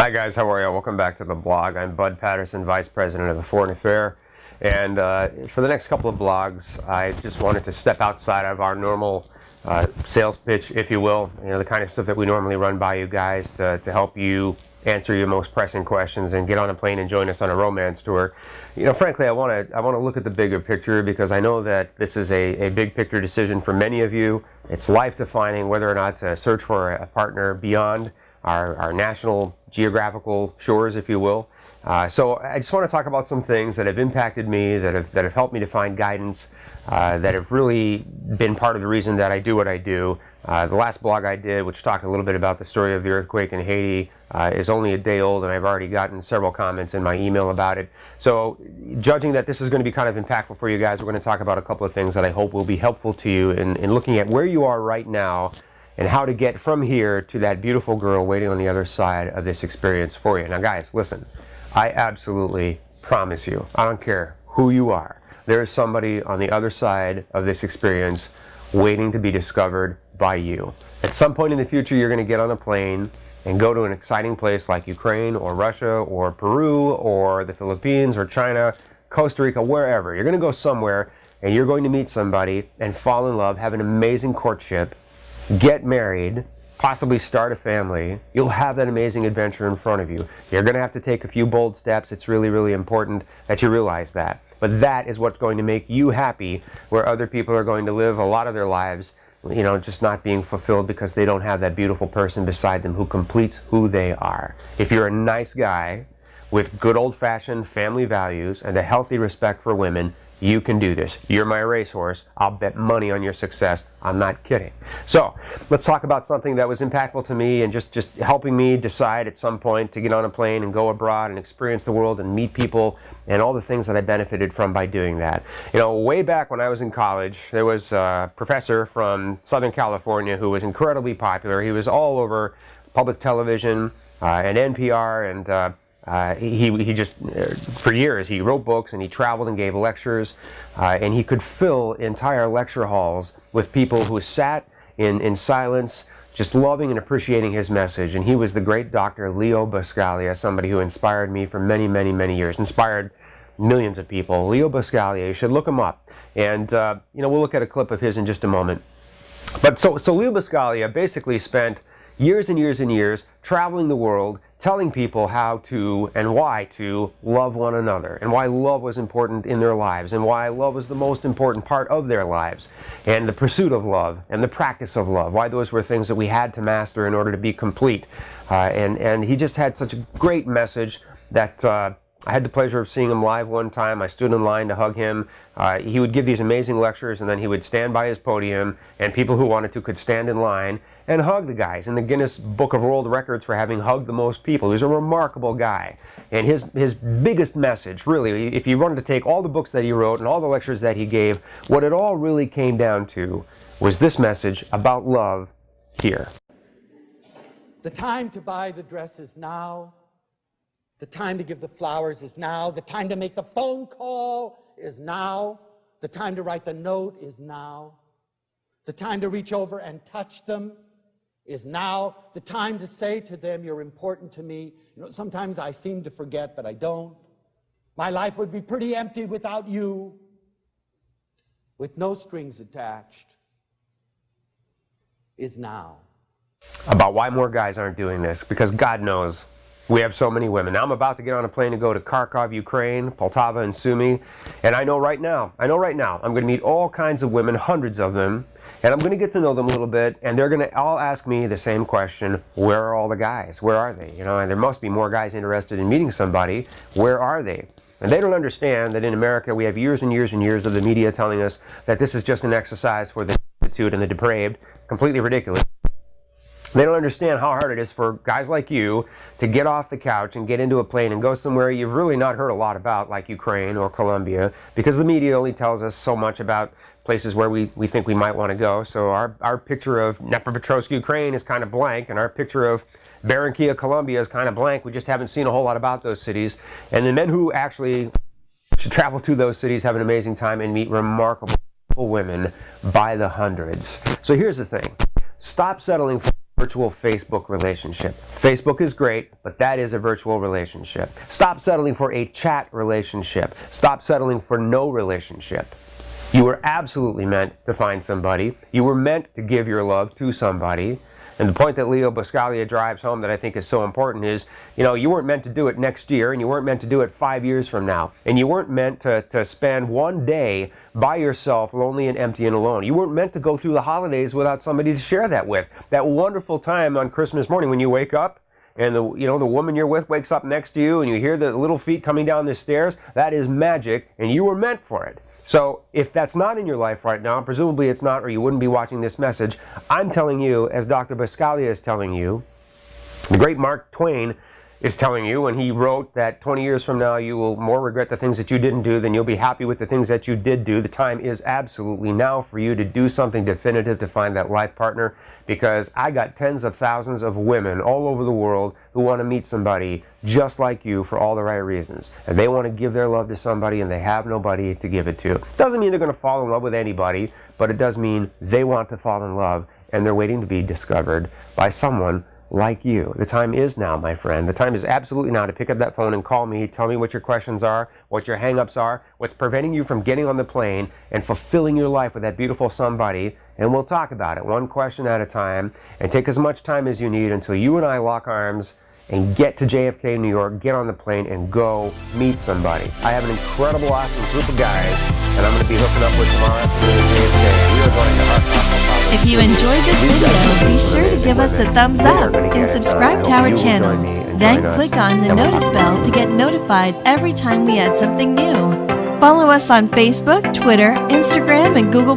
Hi guys, how are you? Welcome back to the blog. I'm Bud Patterson, Vice President of the Foreign Affair, and for the next couple of blogs I just wanted to step outside of our normal sales pitch, if you will, the kind of stuff that we normally run by you guys to help you answer your most pressing questions and get on a plane and join us on a romance tour. Frankly, I want to look at the bigger picture, because I know that this is a big picture decision for many of you. It's life defining whether or not to search for a partner beyond our national geographical shores, if you will. So I just want to talk about some things that have impacted me, that have helped me to find guidance, that have really been part of the reason that I do what I do. The last blog I did, which talked a little bit about the story of the earthquake in Haiti, is only a day old, and I've already gotten several comments in my email about it. So judging that this is going to be kind of impactful for you guys, we're going to talk about a couple of things that I hope will be helpful to you in looking at where you are right now and how to get from here to that beautiful girl waiting on the other side of this experience for you. Now guys, listen, I absolutely promise you, I don't care who you are, there is somebody on the other side of this experience waiting to be discovered by you. At some point in the future, you're going to get on a plane and go to an exciting place like Ukraine or Russia or Peru or the Philippines or China, Costa Rica, wherever. You're going to go somewhere and you're going to meet somebody and fall in love, have an amazing courtship, get married, possibly start a family. You'll have that amazing adventure in front of you. You're going to have to take a few bold steps. It's really, really important that you realize that. But that is what's going to make you happy, where other people are going to live a lot of their lives, just not being fulfilled because they don't have that beautiful person beside them who completes who they are. If you're a nice guy with good old-fashioned family values and a healthy respect for women, you can do this. You're my racehorse. I'll bet money on your success. I'm not kidding. So let's talk about something that was impactful to me and just helping me decide at some point to get on a plane and go abroad and experience the world and meet people and all the things that I benefited from by doing that. Way back when I was in college, there was a professor from Southern California who was incredibly popular. He was all over public television and NPR, and he just, for years, he wrote books and he traveled and gave lectures, and he could fill entire lecture halls with people who sat in silence, just loving and appreciating his message. And he was the great Dr. Leo Buscaglia, somebody who inspired me for many, many, many years, inspired millions of people. Leo Buscaglia, you should look him up. And, we'll look at a clip of his in just a moment. But so Leo Buscaglia basically spent years and years and years traveling the world, telling people how to and why to love one another, and why love was important in their lives, and why love was the most important part of their lives, and the pursuit of love and the practice of love, why those were things that we had to master in order to be complete. And he just had such a great message that I had the pleasure of seeing him live one time. I stood in line to hug him. He would give these amazing lectures, and then he would stand by his podium, and people who wanted to could stand in line and hug the guys in the Guinness Book of World Records for having hugged the most people. He was a remarkable guy. And his biggest message, really, if you wanted to take all the books that he wrote and all the lectures that he gave, what it all really came down to was this message about love here. The time to buy the dress is now. The time to give the flowers is now. The time to make the phone call is now. The time to write the note is now. The time to reach over and touch them is now. The time to say to them, you're important to me. Sometimes I seem to forget, but I don't. My life would be pretty empty without you, with no strings attached, is now. About why more guys aren't doing this, because God knows we have so many women. Now I'm about to get on a plane to go to Kharkov, Ukraine, Poltava, and Sumy. And I know right now, I'm going to meet all kinds of women, hundreds of them, and I'm going to get to know them a little bit, and they're going to all ask me the same question: where are all the guys? Where are they? And there must be more guys interested in meeting somebody. Where are they? And they don't understand that in America we have years and years and years of the media telling us that this is just an exercise for the destitute and the depraved. Completely ridiculous. They don't understand how hard it is for guys like you to get off the couch and get into a plane and go somewhere you've really not heard a lot about, like Ukraine or Colombia, because the media only tells us so much about places where we think we might want to go. So our picture of Dnipropetrovsk, Ukraine is kind of blank, and our picture of Barranquilla, Colombia is kind of blank. We just haven't seen a whole lot about those cities. And the men who actually should travel to those cities have an amazing time and meet remarkable women by the hundreds. So here's the thing. Stop settling for virtual Facebook relationship. Facebook is great, but that is a virtual relationship. Stop settling for a chat relationship. Stop settling for no relationship. You were absolutely meant to find somebody. You were meant to give your love to somebody. And the point that Leo Buscaglia drives home that I think is so important is, you weren't meant to do it next year, and you weren't meant to do it 5 years from now. And you weren't meant to spend one day by yourself, lonely and empty and alone. You weren't meant to go through the holidays without somebody to share that with. That wonderful time on Christmas morning when you wake up and the woman you're with wakes up next to you and you hear the little feet coming down the stairs, that is magic, and you were meant for it. So if that's not in your life right now, presumably it's not, or you wouldn't be watching this message, I'm telling you, as Dr. Buscaglia is telling you, the great Mark Twain is telling you when he wrote that 20 years from now you will more regret the things that you didn't do than you'll be happy with the things that you did do. The time is absolutely now for you to do something definitive to find that life partner, because I got tens of thousands of women all over the world who want to meet somebody just like you for all the right reasons. And they want to give their love to somebody and they have nobody to give it to. Doesn't mean they're going to fall in love with anybody, but it does mean they want to fall in love and they're waiting to be discovered by someone like you. The time is now, my friend. The time is absolutely now to pick up that phone and call me. Tell me what your questions are, what your hang-ups are, what's preventing you from getting on the plane and fulfilling your life with that beautiful somebody, and we'll talk about it one question at a time, and take as much time as you need until you and I lock arms and get to JFK, New York, get on the plane, and go meet somebody. I have an incredible, awesome group of guys, and I'm going to be hooking up with tomorrow afternoon at JFK. We are going to our If you enjoyed this video, be sure to give us a thumbs up and subscribe to our channel. Then click on the notice bell to get notified every time we add something new. Follow us on Facebook, Twitter, Instagram, and Google+.